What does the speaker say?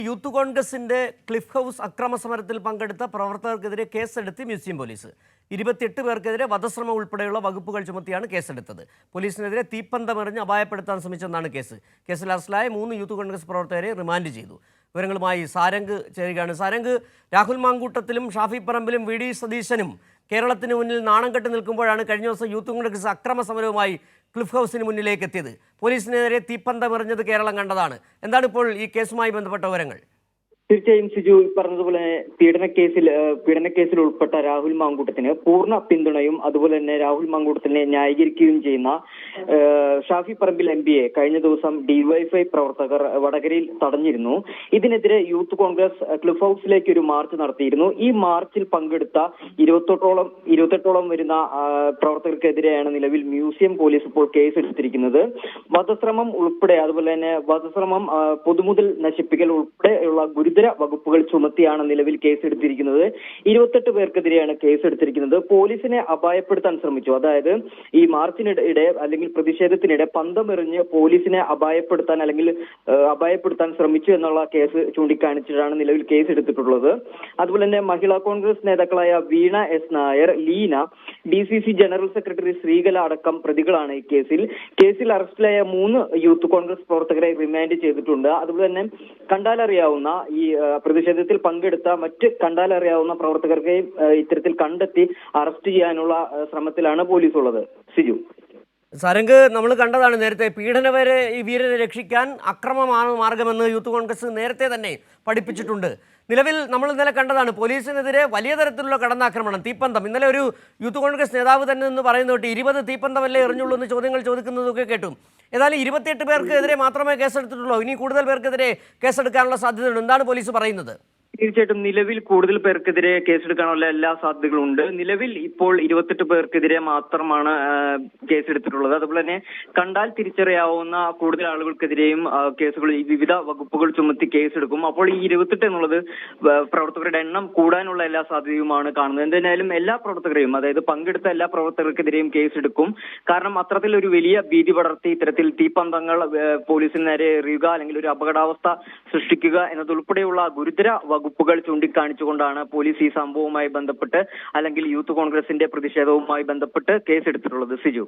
Youth കോൺഗ്രസിന്റെ cliff house അക്രമ സമരത്തിൽ പങ്കെടുത്ത പ്രവർത്തകർക്കെതിരെ കേസെടുത്ത് മ്യൂസിയം പോലീസ് 28 പേർക്കെതിരെ വധശ്രമം ഉൾപ്പെടെയുള്ള വകുപ്പുകൾ ചുമത്തിയാണ് കേസെടുത്തത്. പോലീസിനെതിരെ തീപ്പന്തമെറിഞ്ഞ് അപായപ്പെടുത്താൻ ശ്രമിച്ചെന്നാണ് കേസ്. കേസിൽ അറസ്റ്റിലായ 3 യൂത്ത് കോൺഗ്രസ് പ്രവർത്തകരെ റിമാൻഡ് ചെയ്തു. വിവരങ്ങളുമായി സാരംഗ് ചേരുകയാണ്. സാരംഗ്, രാഹുൽ മാങ്കൂട്ടത്തിലും ഷാഫി പറമ്പിലും വി ഡി സതീശനും കേരളത്തിന് മുന്നിൽ നാണം കെട്ട് നിൽക്കുമ്പോഴാണ് കഴിഞ്ഞ ദിവസം യൂത്ത് കോൺഗ്രസ് അക്രമ സമരവുമായി ക്ലിഫ് ഹൗസിന് മുന്നിലേക്ക് എത്തിയത്. പോലീസിനെതിരെ തീപ്പന്തമെറിഞ്ഞത് കേരളം കണ്ടതാണ്. എന്താണ് ഇപ്പോൾ ഈ കേസുമായി ബന്ധപ്പെട്ട വിവരങ്ങൾ? തീർച്ചയായും സിജു പറഞ്ഞതുപോലെ പീഡനക്കേസിൽ ഉൾപ്പെട്ട രാഹുൽ മാങ്കൂട്ടത്തിന് പൂർണ്ണ പിന്തുണയും അതുപോലെ തന്നെ രാഹുൽ മാങ്കൂട്ടത്തിനെ ന്യായീകരിക്കുകയും ചെയ്യുന്ന ഷാഫി പറമ്പിൽ MPയെ കഴിഞ്ഞ ദിവസം ഡിവൈഎഫ്ഐ പ്രവർത്തകർ വടകരയിൽ തടഞ്ഞിരുന്നു. ഇതിനെതിരെ യൂത്ത് കോൺഗ്രസ് ക്ലിഫ് ഹൗസിലേക്ക് ഒരു മാർച്ച് നടത്തിയിരുന്നു. ഈ മാർച്ചിൽ പങ്കെടുത്ത 28ഓളം വരുന്ന പ്രവർത്തകർക്കെതിരെയാണ് നിലവിൽ മ്യൂസിയം പോലീസ് ഇപ്പോൾ കേസെടുത്തിരിക്കുന്നത്. വധശ്രമം ഉൾപ്പെടെ അതുപോലെ തന്നെ പൊതുമുതൽ നശിപ്പിക്കൽ ഉൾപ്പെടെയുള്ള ഗുരുതര വകുപ്പുകൾ ചുമത്തിയാണ് നിലവിൽ കേസെടുത്തിരിക്കുന്നത്. 28 പേർക്കെതിരെയാണ് കേസെടുത്തിരിക്കുന്നത്. പോലീസിനെ അപായപ്പെടുത്താൻ ശ്രമിച്ചു. അതായത് ഈ മാർച്ചിനിടെ അല്ലെങ്കിൽ പ്രതിഷേധത്തിനിടെ പന്തമെറിഞ്ഞ് പോലീസിനെ അപായപ്പെടുത്താൻ ശ്രമിച്ചു എന്നുള്ള കേസ് ചൂണ്ടിക്കാണിച്ചിട്ടാണ് നിലവിൽ കേസെടുത്തിട്ടുള്ളത്. അതുപോലെ തന്നെ മഹിളാ കോൺഗ്രസ് നേതാക്കളായ Veena S Nair, Leena, DCC general secretary Sreekala അടക്കം പ്രതികളാണ് ഈ കേസിൽ അറസ്റ്റിലായ 3 യൂത്ത് കോൺഗ്രസ് പ്രവർത്തകരെ റിമാൻഡ് ചെയ്തിട്ടുണ്ട്. അതുപോലെ തന്നെ കണ്ടാലറിയാവുന്ന ഈ പ്രതിഷേധത്തിൽ പങ്കെടുത്ത കണ്ടാലറിയാവുന്ന പ്രവർത്തകർക്കെയും ഇത്തരത്തിൽ കണ്ടെത്തി അറസ്റ്റ് ചെയ്യാനുള്ള ശ്രമത്തിലാണ് പോലീസ് ഉള്ളത്. സിജു, സാരംഗ്, നമ്മൾ കണ്ടതാണ് നേരത്തെ പീഡനവരെ ഈ വീരരെ രക്ഷിക്കാൻ അക്രമമാണ് മാർഗമെന്ന് യൂത്ത് കോൺഗ്രസ് നേരത്തെ തന്നെ പഠിപ്പിച്ചിട്ടുണ്ട്. നിലവിൽ നമ്മൾ ഇന്നലെ കണ്ടതാണ് പോലീസിനെതിരെ വലിയ തരത്തിലുള്ള കടന്നാക്രമണം, തീപ്പന്തം. ഇന്നലെ ഒരു യൂത്ത് കോൺഗ്രസ് നേതാവ് തന്നെ എന്ന് പറയുന്ന തൊട്ട് 20 തീപ്പന്തമല്ലേ എറിഞ്ഞുള്ളൂ എന്ന് ചോദ്യങ്ങൾ ചോദിക്കുന്നതൊക്കെ കേട്ടു. ഏതായാലും 28 പേർക്കെതിരെ മാത്രമേ കേസെടുത്തിട്ടുള്ളൂ. ഇനി കൂടുതൽ പേർക്കെതിരെ കേസെടുക്കാനുള്ള സാധ്യതയുണ്ട്. എന്താണ് പോലീസ് പറയുന്നത്? തീർച്ചയായിട്ടും നിലവിൽ കൂടുതൽ പേർക്കെതിരെ കേസെടുക്കാനുള്ള എല്ലാ സാധ്യതകളും ഉണ്ട്. നിലവിൽ ഇപ്പോൾ 28 പേർക്കെതിരെ മാത്രമാണ് കേസെടുത്തിട്ടുള്ളത്. അതുപോലെ തന്നെ കണ്ടാൽ തിരിച്ചറിയാവുന്ന കൂടുതൽ ആളുകൾക്കെതിരെയും കേസുകൾ വിവിധ വകുപ്പുകൾ ചുമത്തി കേസെടുക്കും. അപ്പോൾ ഈ 28 എന്നുള്ളത് പ്രവർത്തകരുടെ എണ്ണം കൂടാനുള്ള എല്ലാ സാധ്യതയുമാണ് കാണുന്നത്. എന്തായാലും എല്ലാ പ്രവർത്തകരെയും, അതായത് പങ്കെടുത്ത എല്ലാ പ്രവർത്തകർക്കെതിരെയും കേസെടുക്കും. കാരണം അത്തരത്തിലൊരു വലിയ ഭീതി പടർത്തി ഇത്തരത്തിൽ തീപ്പന്തങ്ങൾ പോലീസിന് നേരെ എറിയുക അല്ലെങ്കിൽ ഒരു അപകടാവസ്ഥ സൃഷ്ടിക്കുക എന്നതുൾപ്പെടെയുള്ള ഗുരുതര വകുപ്പുകൾ ചൂണ്ടിക്കാണിച്ചുകൊണ്ടാണ് പോലീസ് ഈ സംഭവവുമായി ബന്ധപ്പെട്ട് അല്ലെങ്കിൽ യൂത്ത് കോൺഗ്രസിന്റെ പ്രതിഷേധവുമായി ബന്ധപ്പെട്ട് കേസെടുത്തിട്ടുള്ളത്. സിജു.